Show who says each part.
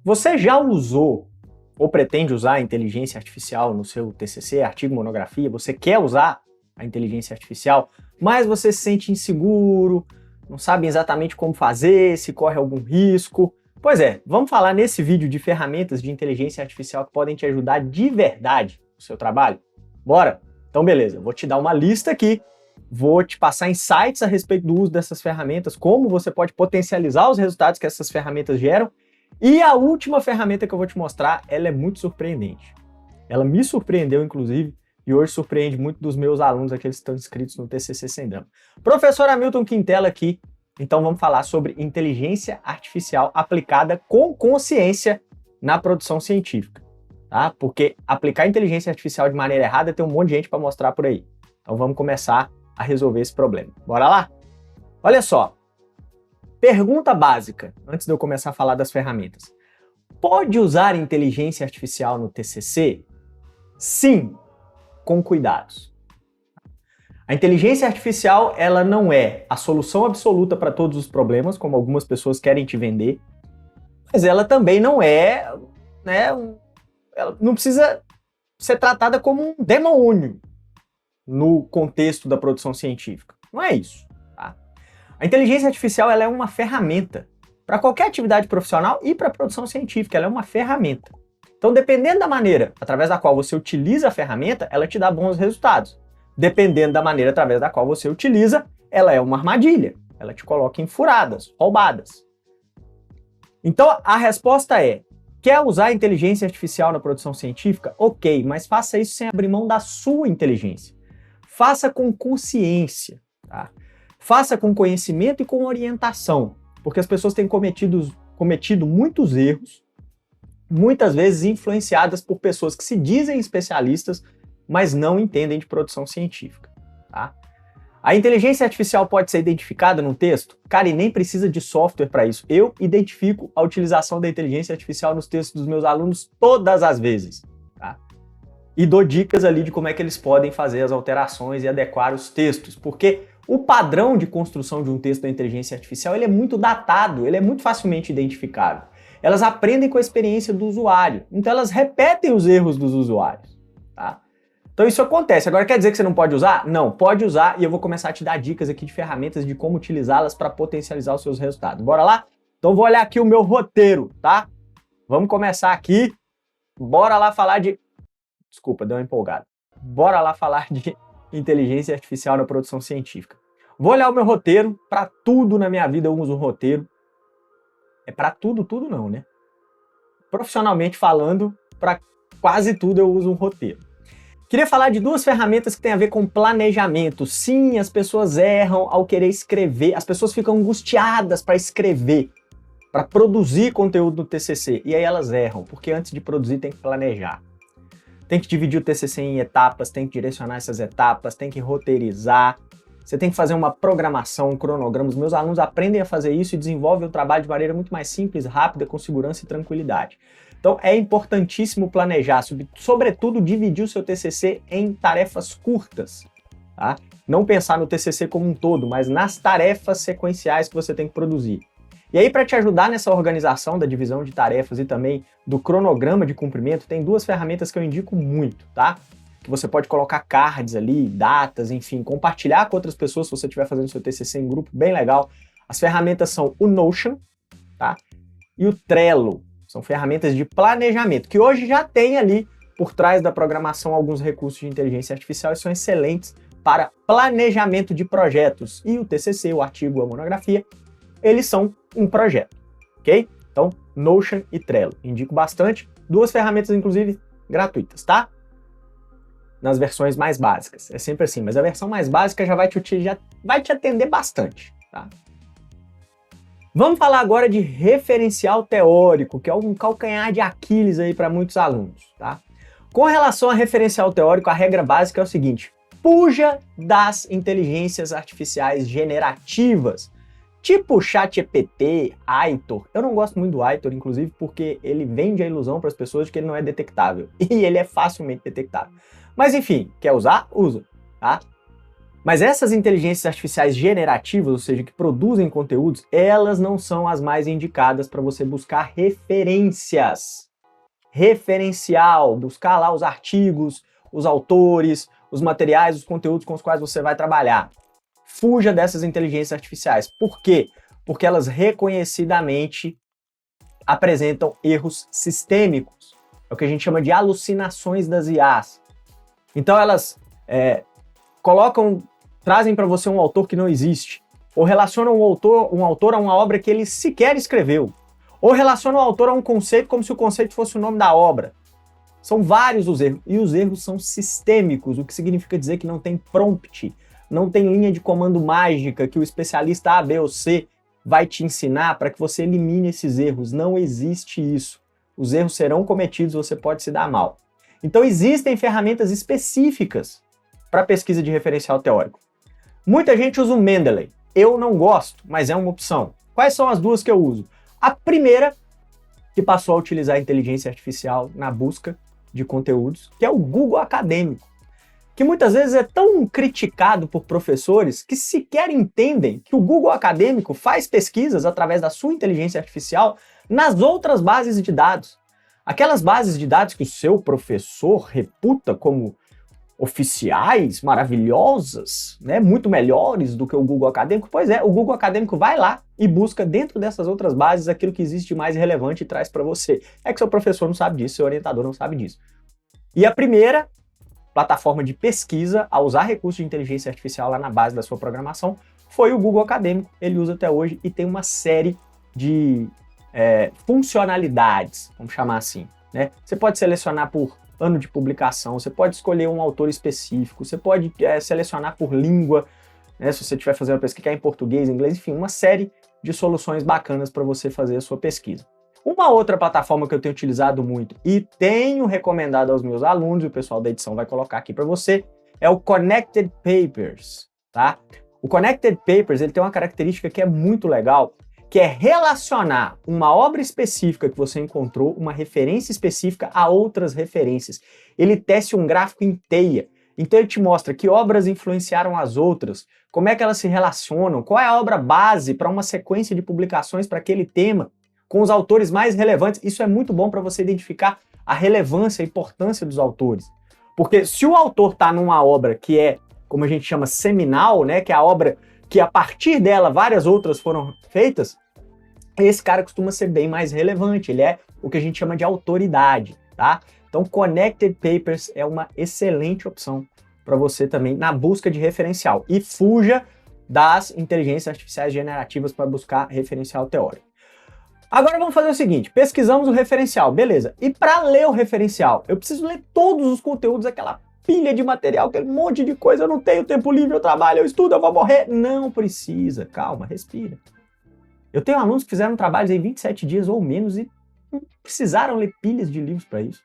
Speaker 1: Você já usou ou pretende usar a inteligência artificial no seu TCC, artigo, monografia? Você quer usar a inteligência artificial, mas você se sente inseguro, não sabe exatamente como fazer, se corre algum risco? Pois é, vamos falar nesse vídeo de ferramentas de inteligência artificial que podem te ajudar de verdade no seu trabalho? Bora? Então beleza, vou te dar uma lista aqui, vou te passar insights a respeito do uso dessas ferramentas, como você pode potencializar os resultados que essas ferramentas geram. E a última ferramenta que eu vou te mostrar, ela é muito surpreendente. Ela me surpreendeu, inclusive, e hoje surpreende muito dos meus alunos, aqueles que estão inscritos no TCC Sem Drama. Professor Hamilton Quintela aqui, então vamos falar sobre inteligência artificial aplicada com consciência na produção científica, tá? Porque aplicar inteligência artificial de maneira errada tem um monte de gente para mostrar por aí. Então vamos começar a resolver esse problema. Bora lá? Olha só. Pergunta básica, antes de eu começar a falar das ferramentas. Pode usar inteligência artificial no TCC? Sim, com cuidados. A inteligência artificial, ela não é a solução absoluta para todos os problemas, como algumas pessoas querem te vender, mas ela também não é, ela não precisa ser tratada como um demônio no contexto da produção científica. Não é isso. A inteligência artificial ela é uma ferramenta para qualquer atividade profissional e para a produção científica, ela é uma ferramenta. Então, dependendo da maneira através da qual você utiliza a ferramenta, ela te dá bons resultados. Dependendo da maneira através da qual você utiliza, ela é uma armadilha, ela te coloca em furadas, roubadas. Então, a resposta é, quer usar a inteligência artificial na produção científica? Ok, mas faça isso sem abrir mão da sua inteligência. Faça com consciência, tá? Faça com conhecimento e com orientação, porque as pessoas têm cometido muitos erros, muitas vezes influenciadas por pessoas que se dizem especialistas, mas não entendem de produção científica. Tá? A inteligência artificial pode ser identificada no texto? Cara, e nem precisa de software para isso. Eu identifico a utilização da inteligência artificial nos textos dos meus alunos todas as vezes. Tá? E dou dicas ali de como é que eles podem fazer as alterações e adequar os textos, porque o padrão de construção de um texto da inteligência artificial ele é muito datado, ele é muito facilmente identificável. Elas aprendem com a experiência do usuário, então elas repetem os erros dos usuários. Tá? Então isso acontece. Agora quer dizer que você não pode usar? Não, pode usar e eu vou começar a te dar dicas aqui de ferramentas de como utilizá-las para potencializar os seus resultados. Bora lá? Então vou olhar aqui o meu roteiro, tá? Vamos começar aqui. Bora lá falar de... Desculpa, deu uma empolgada. Bora lá falar de inteligência artificial na produção científica. Vou olhar o meu roteiro, para tudo na minha vida eu uso um roteiro. É para tudo não, né? Profissionalmente falando, para quase tudo eu uso um roteiro. Queria falar de duas ferramentas que têm a ver com planejamento. Sim, as pessoas erram ao querer escrever, as pessoas ficam angustiadas para escrever, para produzir conteúdo no TCC, e aí elas erram, porque antes de produzir tem que planejar. Tem que dividir o TCC em etapas, tem que direcionar essas etapas, tem que roteirizar, você tem que fazer uma programação, um cronograma. Os meus alunos aprendem a fazer isso e desenvolvem o trabalho de maneira muito mais simples, rápida, com segurança e tranquilidade. Então é importantíssimo planejar, sobretudo dividir o seu TCC em tarefas curtas. Tá? Não pensar no TCC como um todo, mas nas tarefas sequenciais que você tem que produzir. E aí, para te ajudar nessa organização da divisão de tarefas e também do cronograma de cumprimento, tem duas ferramentas que eu indico muito, tá? Que você pode colocar cards ali, datas, enfim, compartilhar com outras pessoas se você estiver fazendo seu TCC em grupo, bem legal. As ferramentas são o Notion, tá? E o Trello. São ferramentas de planejamento, que hoje já tem ali por trás da programação alguns recursos de inteligência artificial e são excelentes para planejamento de projetos. E o TCC, o artigo, a monografia, eles são um projeto, ok? Então, Notion e Trello. Indico bastante. Duas ferramentas, inclusive, gratuitas, tá? Nas versões mais básicas. É sempre assim, mas a versão mais básica já vai te atender bastante, tá? Vamos falar agora de referencial teórico, que é um calcanhar de Aquiles aí para muitos alunos, tá? Com relação a referencial teórico, a regra básica é o seguinte: fuja das inteligências artificiais generativas. Tipo ChatGPT, Aitor. Eu não gosto muito do Aitor, inclusive, porque ele vende a ilusão para as pessoas de que ele não é detectável. E ele é facilmente detectável. Mas enfim, quer usar? Usa, tá? Mas essas inteligências artificiais generativas, ou seja, que produzem conteúdos, elas não são as mais indicadas para você buscar referências. Referencial, buscar lá os artigos, os autores, os materiais, os conteúdos com os quais você vai trabalhar. Fuja dessas inteligências artificiais. Por quê? Porque elas reconhecidamente apresentam erros sistêmicos. É o que a gente chama de alucinações das IAs. Então elas trazem para você um autor que não existe, ou relacionam um autor a uma obra que ele sequer escreveu, ou relacionam o autor a um conceito como se o conceito fosse o nome da obra. São vários os erros, e os erros são sistêmicos, o que significa dizer que não tem prompt, não tem linha de comando mágica que o especialista A, B ou C vai te ensinar para que você elimine esses erros. Não existe isso. Os erros serão cometidos, você pode se dar mal. Então existem ferramentas específicas para pesquisa de referencial teórico. Muita gente usa o Mendeley. Eu não gosto, mas é uma opção. Quais são as duas que eu uso? A primeira, que passou a utilizar a inteligência artificial na busca de conteúdos, que é o Google Acadêmico, que muitas vezes é tão criticado por professores que sequer entendem que o Google Acadêmico faz pesquisas através da sua inteligência artificial nas outras bases de dados. Aquelas bases de dados que o seu professor reputa como oficiais, maravilhosas, né, muito melhores do que o Google Acadêmico. Pois é, o Google Acadêmico vai lá e busca dentro dessas outras bases aquilo que existe de mais relevante e traz para você. É que seu professor não sabe disso, seu orientador não sabe disso. E a primeira plataforma de pesquisa a usar recursos de inteligência artificial lá na base da sua programação foi o Google Acadêmico. Ele usa até hoje e tem uma série de funcionalidades, vamos chamar assim, né? Você pode selecionar por ano de publicação, você pode escolher um autor específico, você pode selecionar por língua, né? Se você estiver fazendo uma pesquisa em português, inglês, enfim, uma série de soluções bacanas para você fazer a sua pesquisa. Uma outra plataforma que eu tenho utilizado muito e tenho recomendado aos meus alunos, e o pessoal da edição vai colocar aqui para você, é o Connected Papers, tá? O Connected Papers, ele tem uma característica que é muito legal, que é relacionar uma obra específica que você encontrou, uma referência específica a outras referências. Ele tece um gráfico em teia, então ele te mostra que obras influenciaram as outras, como é que elas se relacionam, qual é a obra base para uma sequência de publicações para aquele tema, com os autores mais relevantes. Isso é muito bom para você identificar a relevância e a importância dos autores. Porque se o autor está numa obra que é, como a gente chama, seminal, né, que é a obra que a partir dela várias outras foram feitas, esse cara costuma ser bem mais relevante, ele é o que a gente chama de autoridade, tá? Então, Connected Papers é uma excelente opção para você também na busca de referencial. E fuja das inteligências artificiais generativas para buscar referencial teórico. Agora vamos fazer o seguinte, pesquisamos o referencial, beleza. E para ler o referencial, eu preciso ler todos os conteúdos, aquela pilha de material, aquele monte de coisa, eu não tenho tempo livre, eu trabalho, eu estudo, eu vou morrer. Não precisa, calma, respira. Eu tenho alunos que fizeram trabalhos em 27 dias ou menos e não precisaram ler pilhas de livros para isso.